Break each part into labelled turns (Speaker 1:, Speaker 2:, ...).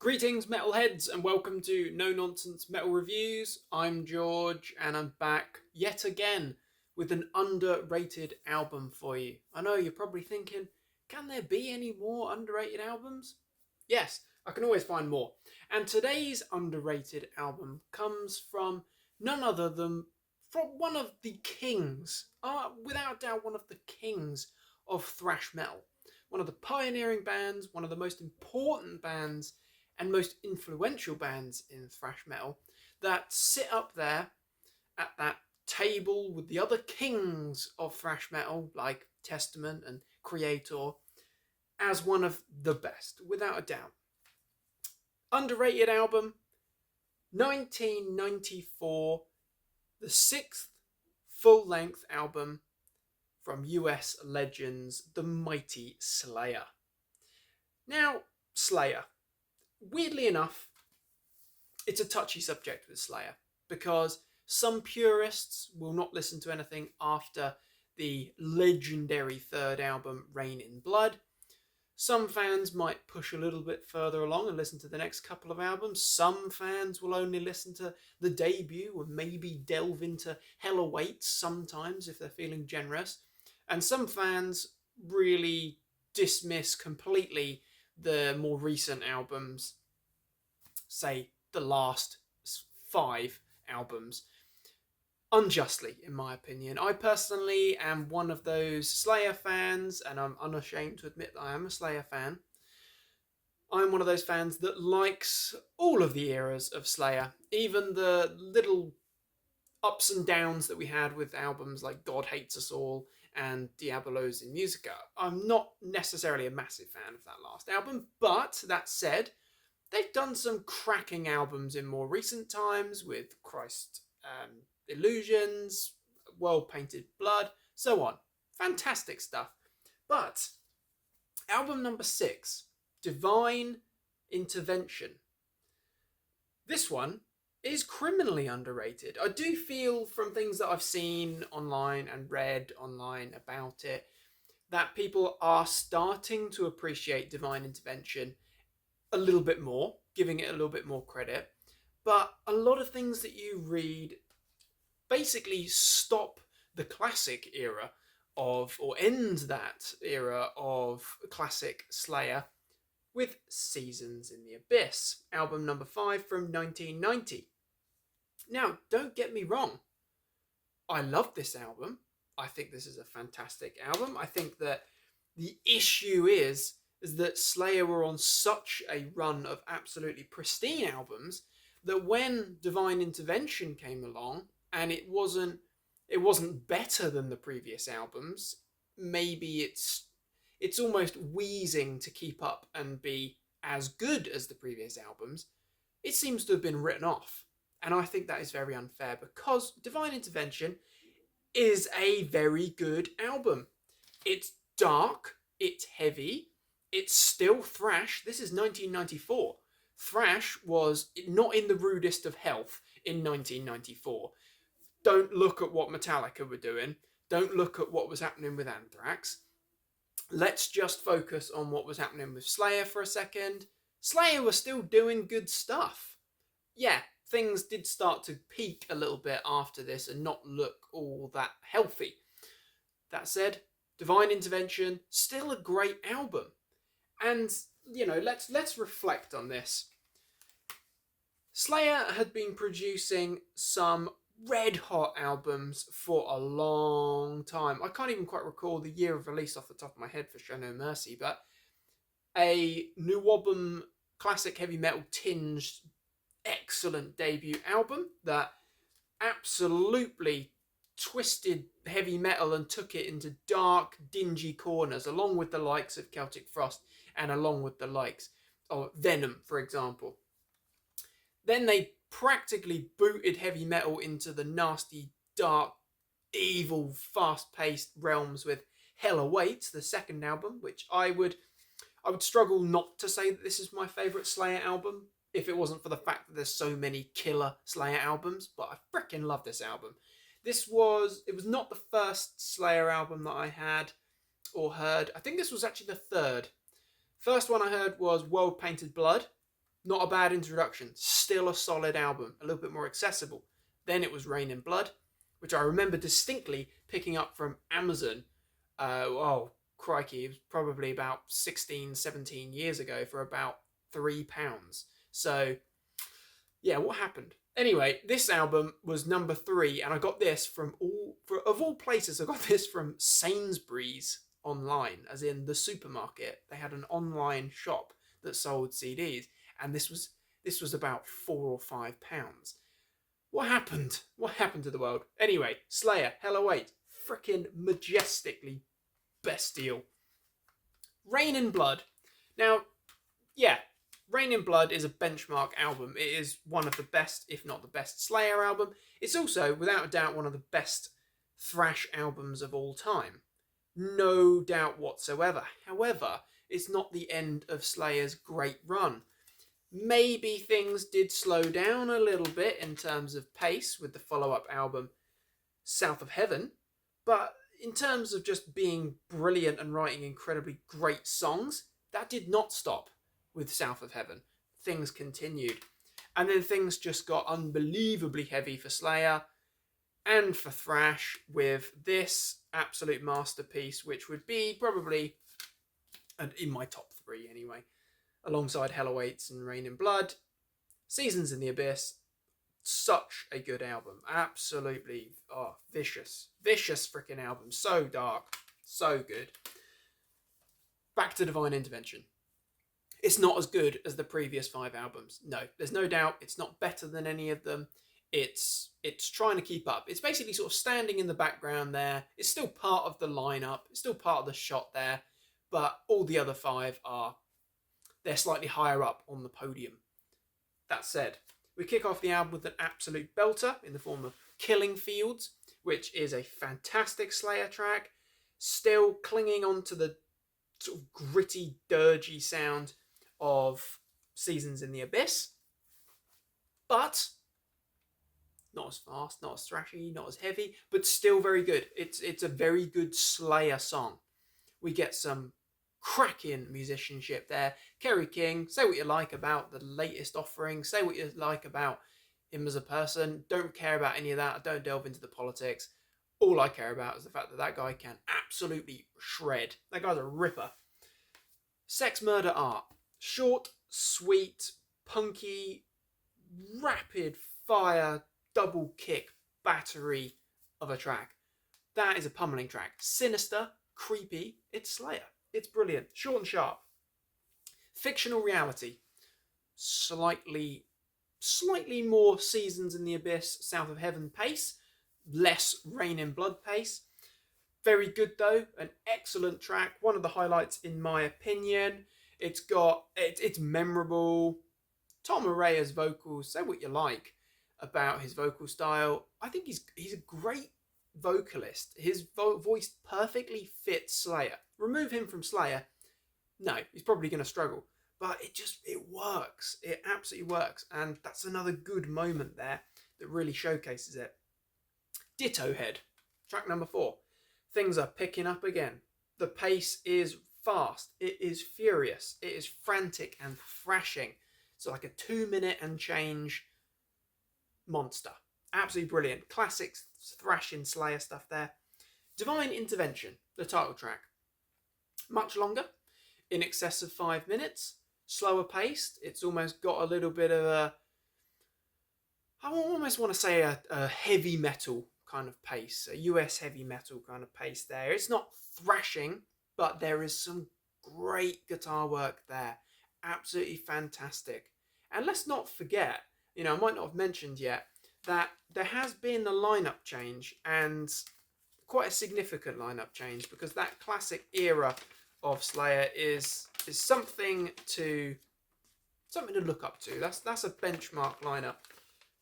Speaker 1: Greetings, metalheads, and welcome to No Nonsense Metal Reviews. I'm George, and I'm back yet again with an underrated album for you. I know you're probably thinking, can there be any more underrated albums? Yes, I can always find more. And today's underrated album comes from none other than from one of the kings, without doubt, one of the kings of thrash metal. One of the pioneering bands, one of the most important bands and most influential bands in thrash metal that sit up there at that table with the other kings of thrash metal like Testament and Creator as one of the best, without a doubt. Underrated album, 1994, the sixth full-length album from US legends, the mighty Slayer. Now, Slayer. Weirdly enough, it's a touchy subject with Slayer because some purists will not listen to anything after the legendary third album, Rain in Blood. Some fans might push a little bit further along and listen to the next couple of albums. Some fans will only listen to the debut and maybe delve into Hell Awaits sometimes if they're feeling generous. And some fans really dismiss completely the more recent albums, say the last 5 albums, unjustly, in my opinion. I personally am one of those Slayer fans, and I'm unashamed to admit that I am a Slayer fan. I'm one of those fans that likes all of the eras of Slayer, even the little ups and downs that we had with albums like God Hates Us All and Diabolos in Musica. I'm not necessarily a massive fan of that last album, but that said, they've done some cracking albums in more recent times with Christ Illusions, World Painted Blood, so on. Fantastic stuff. But album number 6, Divine Intervention. This one is criminally underrated. I do feel from things that I've seen online and read online about it that people are starting to appreciate Divine Intervention a little bit more, giving it a little bit more credit. But a lot of things that you read basically stop the classic era of, or end that era of classic Slayer with Seasons in the Abyss, album number 5 from 1990. Now, don't get me wrong, I love this album. I think this is a fantastic album. I think that the issue is that Slayer were on such a run of absolutely pristine albums that when Divine Intervention came along and it wasn't better than the previous albums, maybe it's almost wheezing to keep up and be as good as the previous albums, it seems to have been written off. And I think that is very unfair because Divine Intervention is a very good album. It's dark, it's heavy, it's still thrash. This is 1994. Thrash was not in the rudest of health in 1994. Don't look at what Metallica were doing. Don't look at what was happening with Anthrax. Let's just focus on what was happening with Slayer for a second. Slayer was still doing good stuff. Yeah, things did start to peak a little bit after this and not look all that healthy. That said, Divine Intervention, still a great album. And, let's reflect on this. Slayer had been producing some red-hot albums for a long time. I can't even quite recall the year of release off the top of my head for Show No Mercy, but a New Album classic heavy metal tinged excellent debut album that absolutely twisted heavy metal and took it into dark, dingy corners, along with the likes of Celtic Frost and along with the likes of Venom, for example. Then they practically booted heavy metal into the nasty, dark, evil, fast-paced realms with Hell Awaits, the second album, which I would struggle not to say that this is my favourite Slayer album if it wasn't for the fact that there's so many killer Slayer albums, but I freaking love this album. It was not the first Slayer album that I had or heard. I think this was actually the third. First one I heard was World Painted Blood, Not a bad introduction. Still a solid album. A little bit more accessible. Then it was Rain in Blood, which I remember distinctly picking up from Amazon. Oh, crikey. It was probably about 16, 17 years ago for about £3. So, yeah, what happened? Anyway, this album was number 3, and I got this of all places, I got this from Sainsbury's online, as in the supermarket. They had an online shop that sold CDs, and this was about £4 or £5. What happened? What happened to the world? Anyway, Slayer, Hell Awaits, frickin' majestically bestial. Rain in Blood. Now, yeah, Rain in Blood is a benchmark album. It is one of the best, if not the best, Slayer album. It's also, without a doubt, one of the best thrash albums of all time. No doubt whatsoever. However, it's not the end of Slayer's great run. Maybe things did slow down a little bit in terms of pace with the follow-up album, South of Heaven, but in terms of just being brilliant and writing incredibly great songs, that did not stop with South of Heaven. Things continued. And then things just got unbelievably heavy for Slayer and for thrash with this absolute masterpiece, which would be probably in my top 3 anyway, alongside Hell Awaits and Rain in Blood. Seasons in the Abyss, such a good album. Absolutely, vicious freaking album. So dark, so good. Back to Divine Intervention. It's not as good as the previous 5 albums. No, there's no doubt. It's not better than any of them. It's trying to keep up. It's basically sort of standing in the background there. It's still part of the lineup. It's still part of the shot there. But all the other 5 they're slightly higher up on the podium. That said, we kick off the album with an absolute belter in the form of Killing Fields, which is a fantastic Slayer track, still clinging on to the sort of gritty, dirgy sound of Seasons in the Abyss, but not as fast, not as thrashy, not as heavy, but still very good. It's a very good Slayer song. We get some cracking musicianship there. Kerry King, say what you like about the latest offering, say what you like about him as a person, don't care about any of that, I don't delve into the politics. All I care about is the fact that that guy can absolutely shred. That guy's a ripper. Sex, Murder, Art. Short, sweet, punky, rapid fire, double kick battery of a track. That is a pummeling track. Sinister, creepy, it's Slayer. It's brilliant. Short and sharp. Fictional Reality. Slightly more Seasons in the Abyss, South of Heaven pace. Less Rain in Blood pace. Very good though. An excellent track. One of the highlights in my opinion. It's memorable. Tom Araya's vocals, say what you like about his vocal style. I think he's a great vocalist. His voice perfectly fits Slayer. Remove him from Slayer, no, he's probably going to struggle. But it works. It absolutely works. And that's another good moment there that really showcases it. Ditto Head, track number 4. Things are picking up again. The pace is fast. It is furious. It is frantic and thrashing. So like a 2-minute and change monster. Absolutely brilliant. Classic thrashing Slayer stuff there. Divine Intervention, the title track. Much longer, in excess of 5 minutes. Slower paced. It's almost got a little bit of I almost want to say a heavy metal kind of pace. A US heavy metal kind of pace there. It's not thrashing, but there is some great guitar work there. Absolutely fantastic. And let's not forget, I might not have mentioned yet, that there has been a lineup change, and quite a significant lineup change, because that classic era of Slayer is something to look up to. That's a benchmark lineup.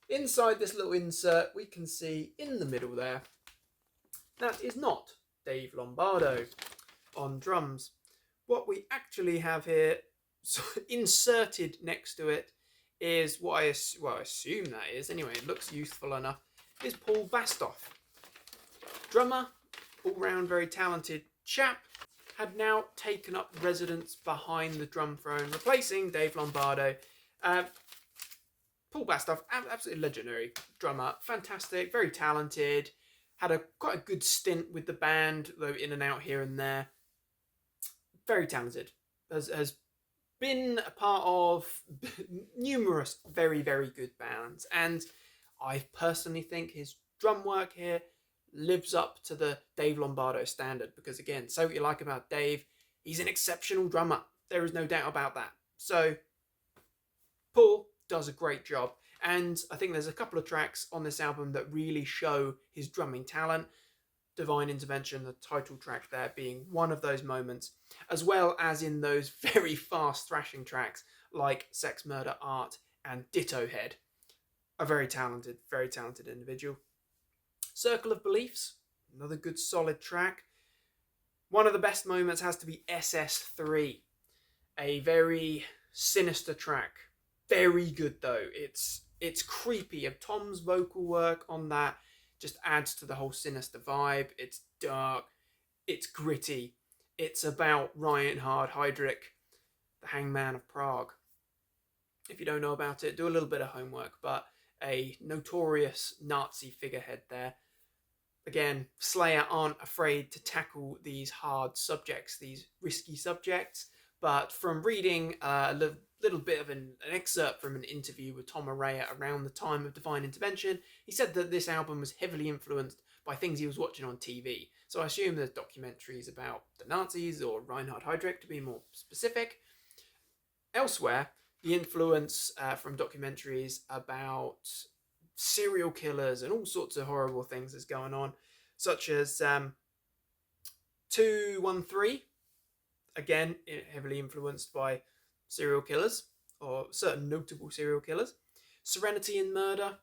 Speaker 1: Inside this little insert, we can see in the middle there, that is not Dave Lombardo on drums. What we actually have here, so inserted next to it, is what I assume that is. Anyway, it looks useful enough. Is Paul Bastoff, drummer, all-round very talented chap, had now taken up residence behind the drum throne, replacing Dave Lombardo Paul Bastoff, absolutely legendary drummer, fantastic, very talented. Had quite a good stint with the band, though in and out here and there. Very talented. Has been a part of numerous very, very good bands, and I personally think his drum work here lives up to the Dave Lombardo standard, because again, say what you like about Dave, he's an exceptional drummer. There is no doubt about that. So Paul does a great job, and I think there's a couple of tracks on this album that really show his drumming talent. Divine Intervention, the title track there, being one of those moments, as well as in those very fast thrashing tracks like Sex, Murder, Art and Ditto Head. A very talented individual. Circle of Beliefs, another good solid track. One of the best moments has to be SS3, a very sinister track. Very good though. It's creepy, and Tom's vocal work on that just adds to the whole sinister vibe. It's dark, it's gritty. It's about Reinhard Heydrich, the Hangman of Prague. If you don't know about it, do a little bit of homework, but a notorious Nazi figurehead there. Again, Slayer aren't afraid to tackle these hard subjects, these risky subjects, but from reading a little bit of an excerpt from an interview with Tom Araya around the time of Divine Intervention, he said that this album was heavily influenced by things he was watching on TV. So I assume there's documentaries about the Nazis or Reinhard Heydrich, to be more specific. Elsewhere, the influence from documentaries about serial killers and all sorts of horrible things is going on, such as 213, again heavily influenced by serial killers or certain notable serial killers. Serenity and Murder,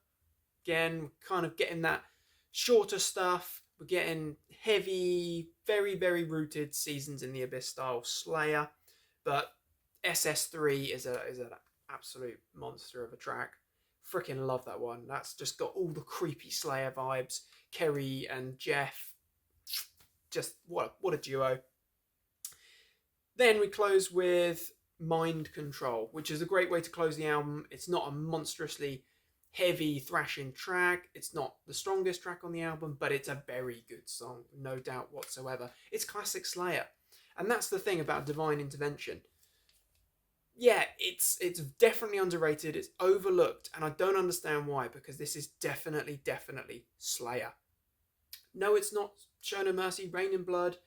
Speaker 1: again kind of getting that shorter stuff. We're getting heavy, very, very rooted Seasons in the Abyss style Slayer, but SS3 is an absolute monster of a track. Freaking love that one. That's just got all the creepy Slayer vibes. Kerry and Jeff, just what a duo. Then we close with Mind Control, which is a great way to close the album. It's not a monstrously heavy thrashing track. It's not the strongest track on the album, but it's a very good song, no doubt whatsoever. It's classic Slayer. And that's the thing about Divine Intervention. Yeah, it's definitely underrated, it's overlooked, and I don't understand why, because this is definitely Slayer. No, it's not Show No Mercy, Rain in Blood.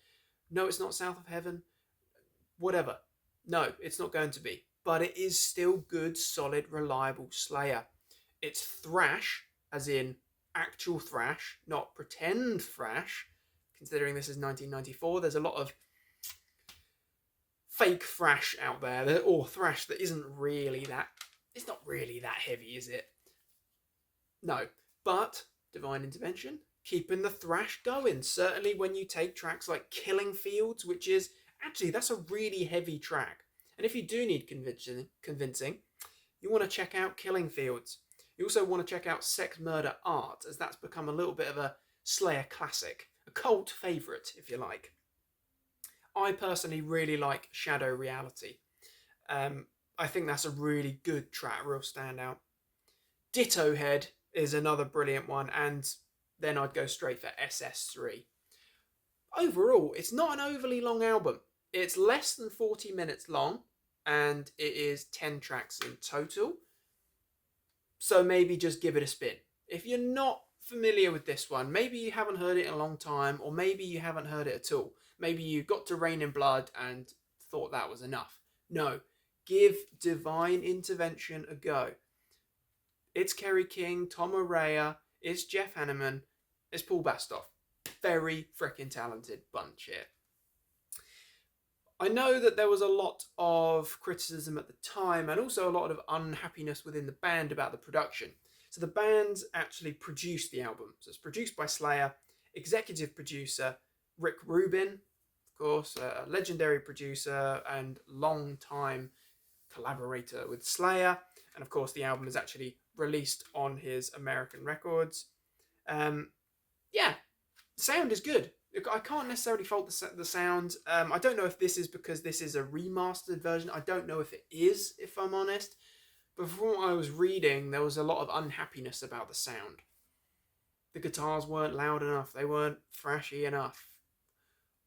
Speaker 1: No, it's not South of Heaven. Whatever. No, it's not going to be. But it is still good, solid, reliable Slayer. It's thrash, as in actual thrash, not pretend thrash. Considering this is 1994, there's a lot of fake thrash out there, or thrash that isn't really that, it's not really that heavy, is it? No, but Divine Intervention, keeping the thrash going, certainly when you take tracks like Killing Fields, which is, actually, that's a really heavy track. And if you do need convincing, you want to check out Killing Fields. You also want to check out Sex, Murder, Art, as that's become a little bit of a Slayer classic, a cult favourite, if you like. I personally really like Shadow Reality. I think that's a really good track, real standout. Ditto Head is another brilliant one, and then I'd go straight for SS3. Overall, it's not an overly long album. It's less than 40 minutes long, and it is 10 tracks in total. So maybe just give it a spin. If you're not familiar with this one, maybe you haven't heard it in a long time, or maybe you haven't heard it at all. Maybe you got to Rain in Blood and thought that was enough. No, give Divine Intervention a go. It's Kerry King, Tom Araya, it's Jeff Hanneman, it's Paul Bastoff. Very freaking talented bunch here. I know that there was a lot of criticism at the time, and also a lot of unhappiness within the band about the production. So the band actually produced the album. So it's produced by Slayer, executive producer Rick Rubin, of course, a legendary producer and long-time collaborator with Slayer. And of course, the album is actually released on his American records. Yeah, the sound is good. I can't necessarily fault the sound. I don't know if this is because this is a remastered version. I don't know if it is, if I'm honest. But from what I was reading, there was a lot of unhappiness about the sound. The guitars weren't loud enough, they weren't thrashy enough.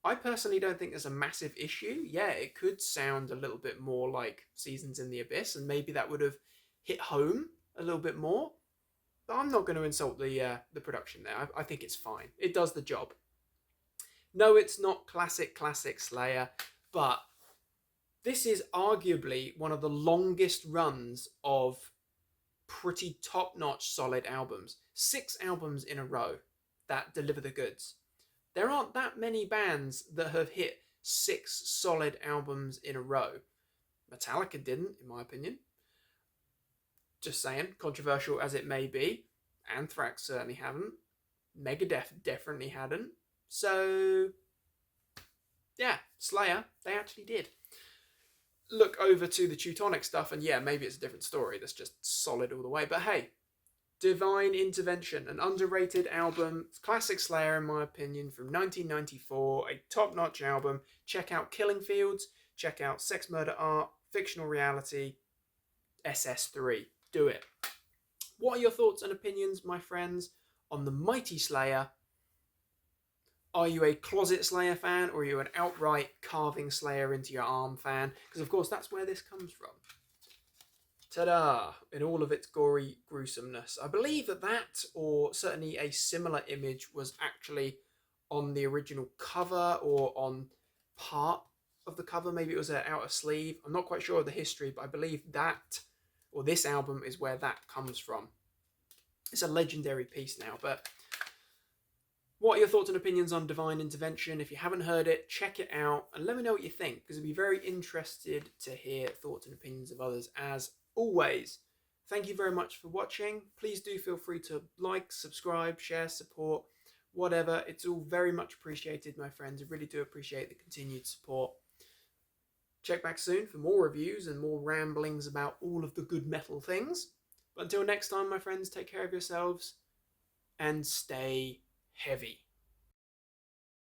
Speaker 1: I personally don't think there's a massive issue. Yeah, it could sound a little bit more like Seasons in the Abyss, and maybe that would have hit home a little bit more. But I'm not going to insult the production there. I think it's fine. It does the job. No, it's not classic Slayer, but this is arguably one of the longest runs of pretty top-notch solid albums. 6 albums in a row that deliver the goods. There aren't that many bands that have hit 6 solid albums in a row. Metallica didn't, in my opinion. Just saying, controversial as it may be. Anthrax certainly haven't. Megadeth definitely hadn't. So, yeah, Slayer, they actually did. Look over to the Teutonic stuff, and yeah, maybe it's a different story that's just solid all the way. But hey, Divine Intervention, an underrated album, classic Slayer in my opinion, from 1994, a top-notch album. Check out Killing Fields, check out Sex, Murder, Art, Fictional Reality, SS3. Do it. What are your thoughts and opinions, my friends, on the mighty Slayer? Are you a closet Slayer fan, or are you an outright carving Slayer into your arm fan? Because, of course, that's where this comes from. Ta-da! In all of its gory gruesomeness. I believe that, or certainly a similar image, was actually on the original cover, or on part of the cover. Maybe it was an outer sleeve. I'm not quite sure of the history, but I believe that, or this album, is where that comes from. It's a legendary piece now, but what are your thoughts and opinions on Divine Intervention? If you haven't heard it, check it out and let me know what you think, because I'd be very interested to hear thoughts and opinions of others as always. Thank you very much for watching. Please do feel free to like, subscribe, share, support, whatever. It's all very much appreciated, my friends. I really do appreciate the continued support. Check back soon for more reviews and more ramblings about all of the good metal things. But until next time, my friends, take care of yourselves and stay heavy.